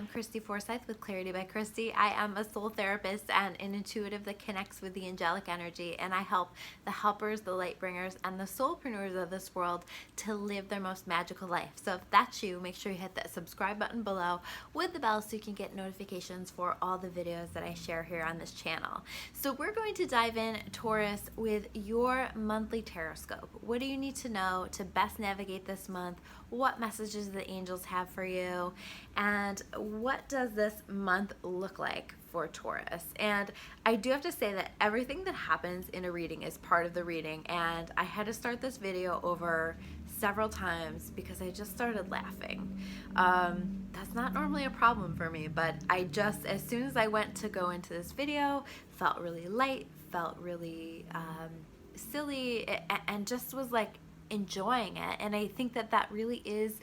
I'm Christy Forsyth with Clarity by Christy. I am a soul therapist and an intuitive that connects with the angelic energy, and I help the helpers, the light bringers, and the soulpreneurs of this world to live their most magical life. So if that's you, make sure you hit that subscribe button below with the bell so you can get notifications for all the videos that I share here on this channel. So we're going to dive in, Taurus, with your monthly tarot scope. What do you need to know to best navigate this month? What messages the angels have for you? And what does this month look like for Taurus? And I do have to say that everything that happens in a reading is part of the reading, and I had to start this video over several times because I just started laughing. That's not normally a problem for me, but I just, as soon as I went to go into this video, felt really light, felt really silly, and just was like enjoying it. And I think that that really is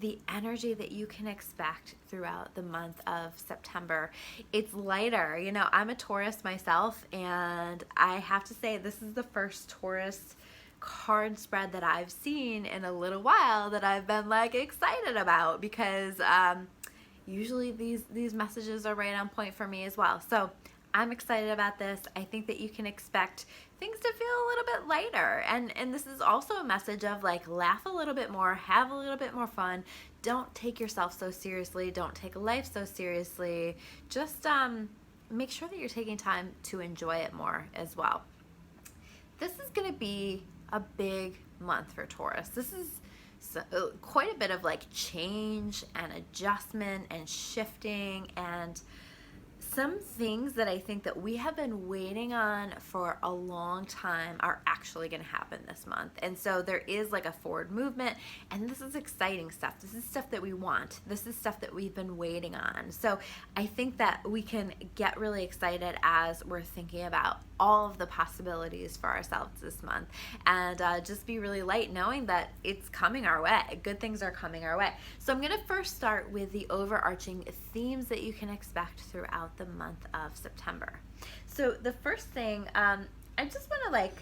the energy that you can expect throughout the month of September. It's lighter. You know, I'm a Taurus myself, and I have to say this is the first Taurus card spread that I've seen in a little while that I've been like excited about, because usually these messages are right on point for me as well. So I'm excited about this. I think that you can expect things to feel a little bit lighter. And this is also a message of like, laugh a little bit more, have a little bit more fun. Don't take yourself so seriously. Don't take life so seriously. Just make sure that you're taking time to enjoy it more as well. This is going to be a big month for Taurus. This is quite a bit of like change and adjustment and shifting, and some things that I think that we have been waiting on for a long time are actually going to happen this month. And so there is like a forward movement, and this is exciting stuff. This is stuff that we want. This is stuff that we've been waiting on. So I think that we can get really excited as we're thinking about all of the possibilities for ourselves this month, and just be really light knowing that it's coming our way. Good things are coming our way. So I'm going to first start with the overarching themes that you can expect throughout the month of September. So the first thing, I just want to like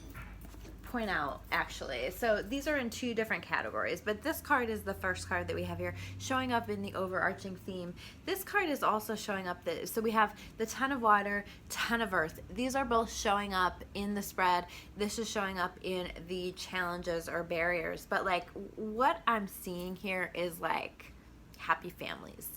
point out, actually, so these are in two different categories, but this card is the first card that we have here showing up in the overarching theme. This card is also showing up, so we have the Ten of Water, Ten of Earth. These are both showing up in the spread. This is showing up in the challenges or barriers, but like what I'm seeing here is like happy families,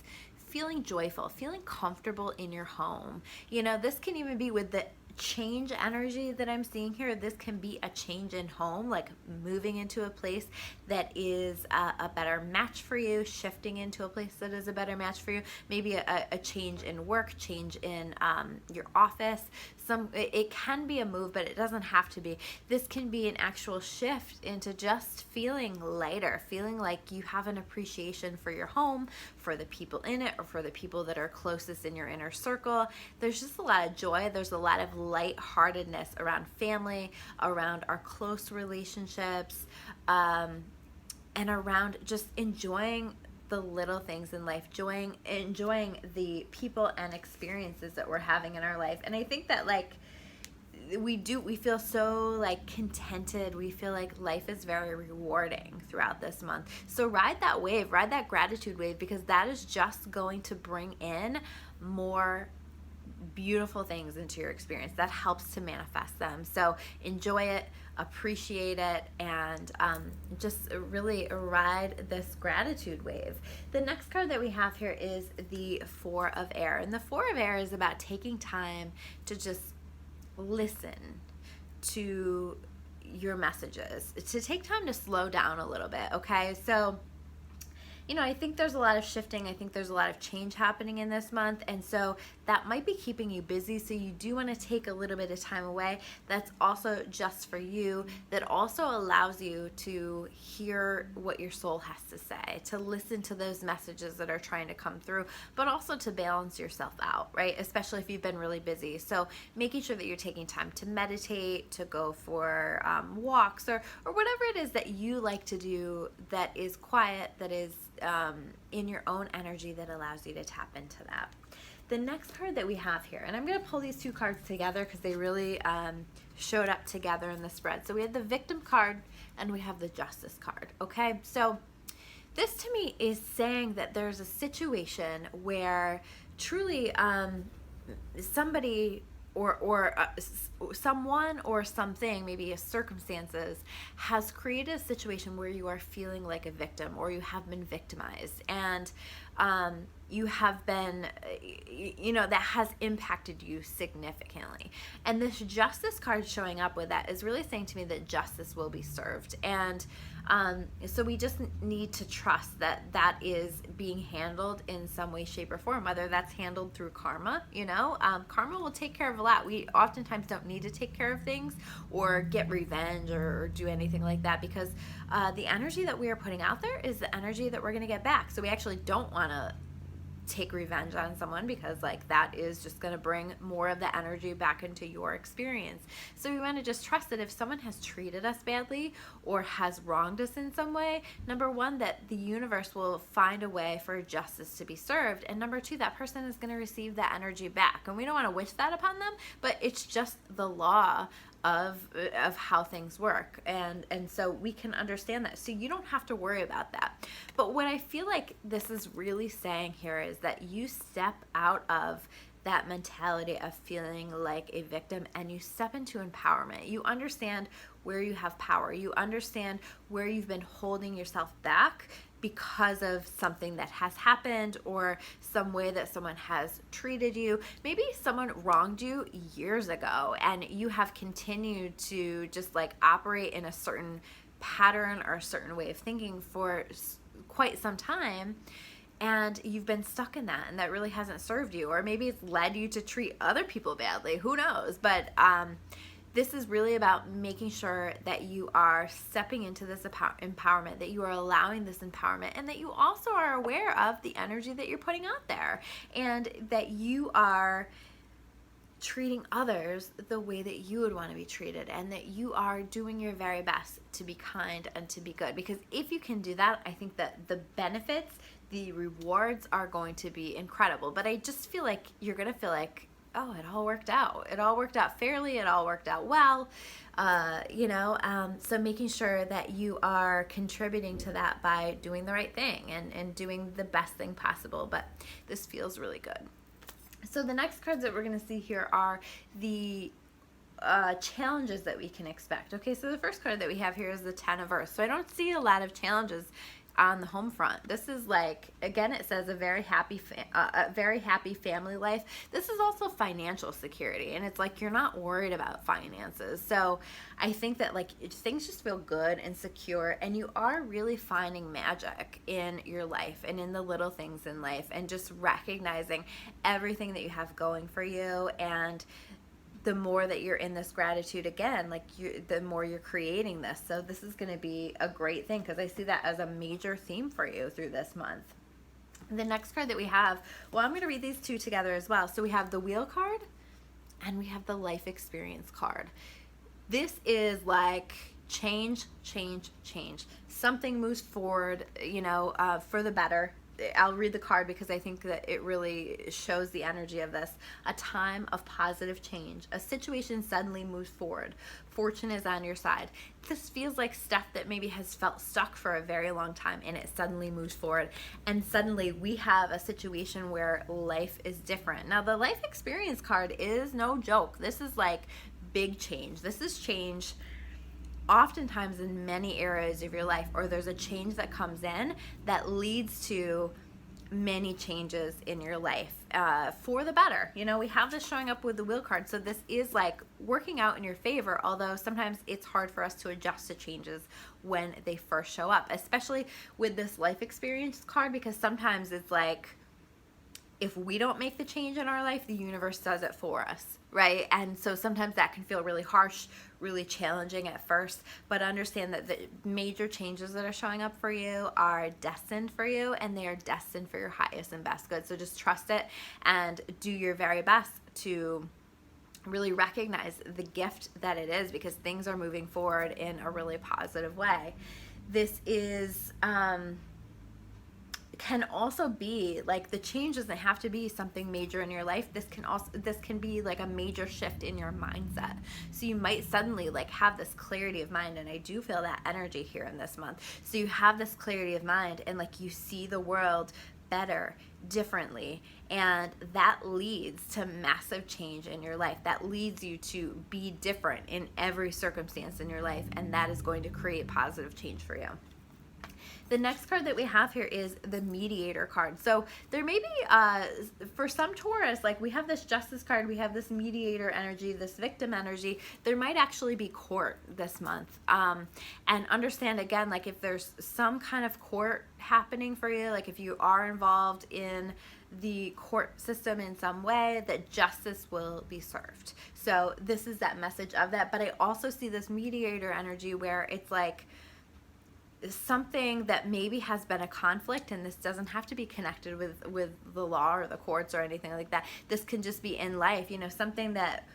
feeling joyful, feeling comfortable in your home. You know, this can even be with the change energy that I'm seeing here. This can be a change in home, like moving into a place that is a better match for you, shifting into a place that is a better match for you, maybe a change in work, change in your office. It can be a move, but it doesn't have to be. This can be an actual shift into just feeling lighter, feeling like you have an appreciation for your home, for the people in it, or for the people that are closest in your inner circle. There's just a lot of joy. There's a lot of lightheartedness around family, around our close relationships, and around just enjoying the little things in life, enjoying the people and experiences that we're having in our life. And I think that like we feel so like contented. We feel like life is very rewarding throughout this month. So ride that wave, ride that gratitude wave, because that is just going to bring in more beautiful things into your experience. That helps to manifest them. So enjoy it, appreciate it, and just really ride this gratitude wave. The next card that we have here is the Four of Air, and the Four of Air is about taking time to just listen to your messages, to take time to slow down a little bit. Okay, so you know, I think there's a lot of shifting. I think there's a lot of change happening in this month, and so that might be keeping you busy. So you do want to take a little bit of time away. That's also just for you. That also allows you to hear what your soul has to say, to listen to those messages that are trying to come through, but also to balance yourself out, right? Especially if you've been really busy. So making sure that you're taking time to meditate, to go for walks, or whatever it is that you like to do that is quiet, that is in your own energy, that allows you to tap into that. The next card that we have here, and I'm going to pull these two cards together because they really showed up together in the spread. So we have the Victim card and we have the Justice card. Okay, so This to me is saying that there's a situation where truly somebody or someone or something, maybe a circumstances, has created a situation where you are feeling like a victim, or you have been victimized, and you have been, that has impacted you significantly. And this justice card showing up with that is really saying to me that justice will be served. And so we just need to trust that that is being handled in some way, shape, or form, whether that's handled through karma. Karma will take care of a lot. We oftentimes don't need to take care of things or get revenge or do anything like that, because the energy that we are putting out there is the energy that we're going to get back. So we actually don't want to take revenge on someone, because that is just going to bring more of the energy back into your experience. So we want to just trust that if someone has treated us badly or has wronged us in some way, number one, that the universe will find a way for justice to be served, and number two, that person is going to receive that energy back. And we don't want to wish that upon them, but it's just the law of how things work, and so we can understand that. So you don't have to worry about that. But what I feel like this is really saying here is that you step out of that mentality of feeling like a victim, and you step into empowerment. You understand where you have power. You understand where you've been holding yourself back because of something that has happened, or some way that someone has treated you. Maybe someone wronged you years ago and you have continued to just operate in a certain pattern or a certain way of thinking for quite some time, and you've been stuck in that, and that really hasn't served you. Or maybe it's led you to treat other people badly, who knows. But this is really about making sure that you are stepping into this empowerment, that you are allowing this empowerment, and that you also are aware of the energy that you're putting out there, and that you are treating others the way that you would want to be treated, and that you are doing your very best to be kind and to be good. Because if you can do that, I think that the benefits, the rewards are going to be incredible. But I just feel like you're going to feel like, oh, it all worked out. It all worked out fairly. It all worked out well. So making sure that you are contributing to that by doing the right thing and doing the best thing possible. But this feels really good. So the next cards that we're going to see here are the challenges that we can expect. Okay, so the first card that we have here is the Ten of Earth. So I don't see a lot of challenges on the home front. This is again, it says a very happy family life. This is also financial security, and it's you're not worried about finances. So I think that things just feel good and secure, and you are really finding magic in your life and in the little things in life, and just recognizing everything that you have going for you. And the more that you're in this gratitude, again, the more you're creating this. So this is going to be a great thing, because I see that as a major theme for you through this month. The next card that we have, well, I'm going to read these two together as well. So we have the Wheel card and we have the Life Experience card. This is change, change, change. Something moves forward, for the better. I'll read the card because I think that it really shows the energy of this. A time of positive change. A situation suddenly moves forward. Fortune is on your side. This feels like stuff that maybe has felt stuck for a very long time, and it suddenly moves forward. And suddenly we have a situation where life is different. Now, the Life Experience card is no joke. This is big change. This is change oftentimes in many areas of your life, or there's a change that comes in that leads to many changes in your life for the better. We have this showing up with the Wheel card, so this is working out in your favor, although sometimes it's hard for us to adjust to changes when they first show up, especially with this Life Experience card, because sometimes it's if we don't make the change in our life, the universe does it for us, right? And so sometimes that can feel really harsh, really challenging at first, but understand that the major changes that are showing up for you are destined for you, and they are destined for your highest and best good. So just trust it and do your very best to really recognize the gift that it is, because things are moving forward in a really positive way. This is can also be like, the change doesn't have to be something major in your life. This can be like a major shift in your mindset. So you might suddenly like have this clarity of mind, and I do feel that energy here in this month. So you have this clarity of mind, and like you see the world better, differently, and that leads to massive change in your life. That leads you to be different in every circumstance in your life, and that is going to create positive change for you. The next card that we have here is the Mediator card. So there may be, for some Taurus, like we have this Justice card, we have this Mediator energy, this Victim energy. There might actually be court this month. And understand, again, like if there's some kind of court happening for you, like if you are involved in the court system in some way, that justice will be served. So this is that message of that. But I also see this Mediator energy where it's like something that maybe has been a conflict, and this doesn't have to be connected with the law or the courts or anything like that. This can just be in life, you know, something that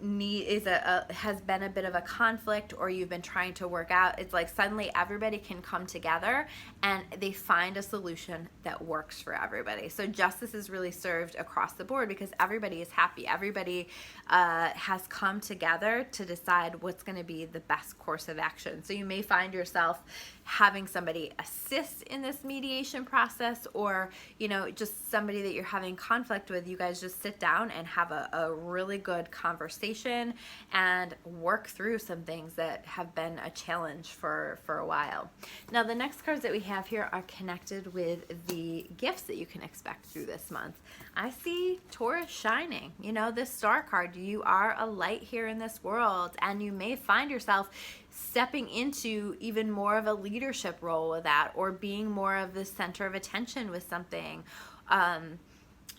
has been a bit of a conflict, or you've been trying to work out. It's like suddenly everybody can come together and they find a solution that works for everybody. So justice is really served across the board because everybody is happy. Everybody has come together to decide what's going to be the best course of action. So you may find yourself having somebody assist in this mediation process, or, you know, just somebody that you're having conflict with. You guys just sit down and have a really good conversation and work through some things that have been a challenge for a while. Now, the next cards that we have here are connected with the gifts that you can expect through this month. I see Taurus shining. You know, this Star card, you are a light here in this world, and you may find yourself stepping into even more of a leadership role with that, or being more of the center of attention with something.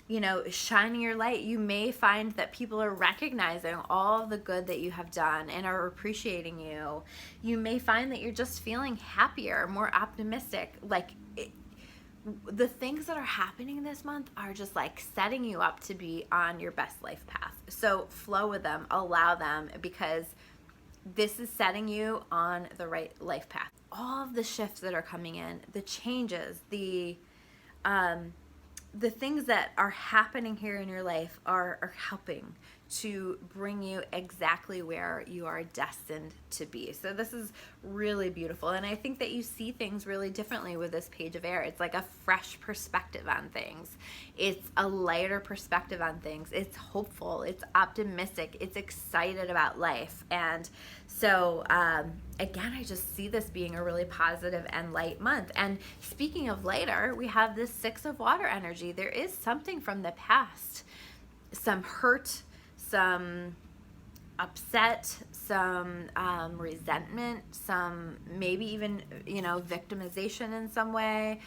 You know, shining your light. You may find that people are recognizing all the good that you have done and are appreciating you. You may find that you're just feeling happier, more optimistic. Like the things that are happening this month are just like setting you up to be on your best life path. So flow with them, allow them, because this is setting you on the right life path. All of the shifts that are coming in, the changes, the things that are happening here in your life are helping to bring you exactly where you are destined to be. So this is really beautiful. And I think that you see things really differently with this Page of Air. It's like a fresh perspective on things. It's a lighter perspective on things. It's hopeful. It's optimistic. It's excited about life. And so, again, I just see this being a really positive and light month. And speaking of lighter, we have this Six of Water energy. There is something from the past, some hurt, some upset, some resentment, some maybe even, you know, victimization in some way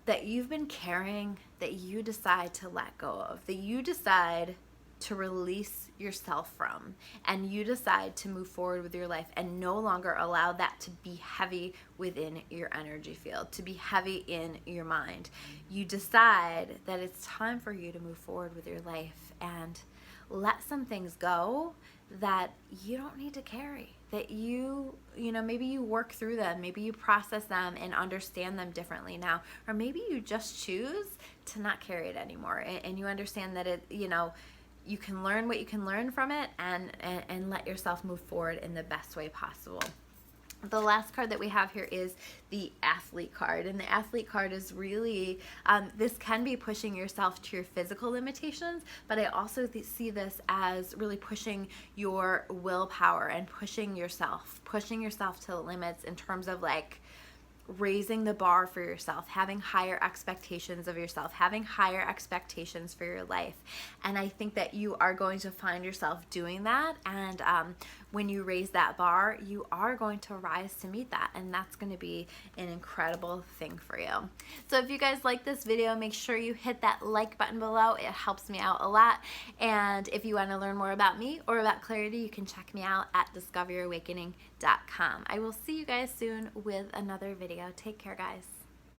that you've been carrying, that you decide to let go of, that you decide to release yourself from, and you decide to move forward with your life and no longer allow that to be heavy within your energy field, to be heavy in your mind. You decide that it's time for you to move forward with your life and let some things go that you don't need to carry, that you know, maybe you work through them, maybe you process them and understand them differently now, or maybe you just choose to not carry it anymore, and you understand that it, you know, you can learn what you can learn from it, and let yourself move forward in the best way possible. The last card that we have here is the Athlete card, and the Athlete card is really, this can be pushing yourself to your physical limitations, but I also see this as really pushing your willpower and pushing yourself to the limits in terms of like raising the bar for yourself, having higher expectations of yourself, having higher expectations for your life. And I think that you are going to find yourself doing that, and when you raise that bar, you are going to rise to meet that, and that's going to be an incredible thing for you. So if you guys like this video, make sure you hit that like button below. It helps me out a lot. And if you want to learn more about me or about clarity, you can check me out at discoveryyourawakening.com. I will see you guys soon with another video. Take care, guys.